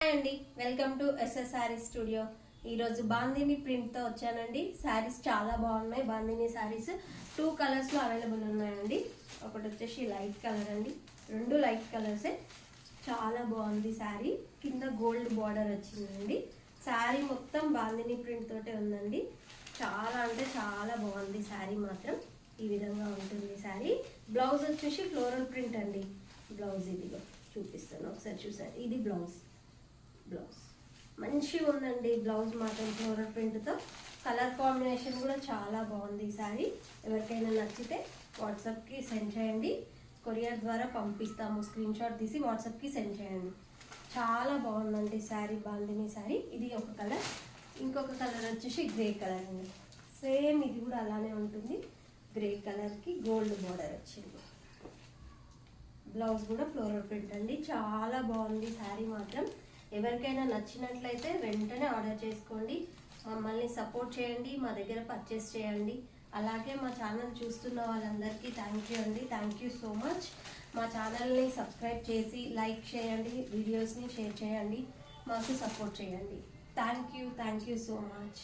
Hi అండి, welcome to SS saris studio. ఈరోజు బాందిని ప్రింట్తో వచ్చానండి. శారీస్ చాలా బాగున్నాయి. బాందిని శారీస్ 2 కలర్స్లో అవైలబుల్ ఉన్నాయండి. ఒకటి వచ్చేసి లైట్ కలర్ అండి, 2 లైట్ కలర్సే. చాలా బాగుంది శారీ. కింద గోల్డ్ బార్డర్ వచ్చిందండి. శారీ మొత్తం బాందిని ప్రింట్ తోటే ఉందండి. చాలా అంటే చాలా బాగుంది శారీ మాత్రం. ఈ విధంగా ఉంటుంది శారీ. బ్లౌజ్ వచ్చేసి ఫ్లోరల్ ప్రింట్ అండి. బ్లౌజ్ ఇదిగో చూపిస్తాను ఒకసారి, చూసారు ఇది బ్లౌజ్ మంచిగా ఉందండి. బ్లౌజ్ మాత్రం ఫ్లోరల్ ప్రింట్తో. కలర్ కాంబినేషన్ కూడా చాలా బాగుంది ఈ శారీ. ఎవరికైనా నచ్చితే వాట్సాప్కి సెండ్ చేయండి. కొరియర్ ద్వారా పంపిస్తాము. స్క్రీన్ షాట్ తీసి వాట్సాప్కి సెండ్ చేయండి. చాలా బాగుందండి శారీ, బాందిని శారీ. ఇది ఒక కలర్. ఇంకొక కలర్ వచ్చేసి గ్రే కలర్ అండి. సేమ్ ఇది కూడా అలానే ఉంటుంది. గ్రే కలర్కి గోల్డ్ బార్డర్ వచ్చింది. బ్లౌజ్ కూడా ఫ్లోరల్ ప్రింట్ అండి. చాలా బాగుంది శారీ మాత్రం. ఎవరికైనా నచ్చినట్లయితే వెంటనే ఆర్డర్ చేసుకోండి. మమ్మల్ని సపోర్ట్ చేయండి, మా దగ్గర పర్చేస్ చేయండి. అలాగే మా ఛానల్ చూస్తున్న వాళ్ళందరికీ థ్యాంక్ యూ అండి. Thank you so much. మా ఛానల్ని సబ్స్క్రైబ్ చేసి లైక్ చేయండి, వీడియోస్ని షేర్ చేయండి, మాకు సపోర్ట్ చేయండి. Thank you so much.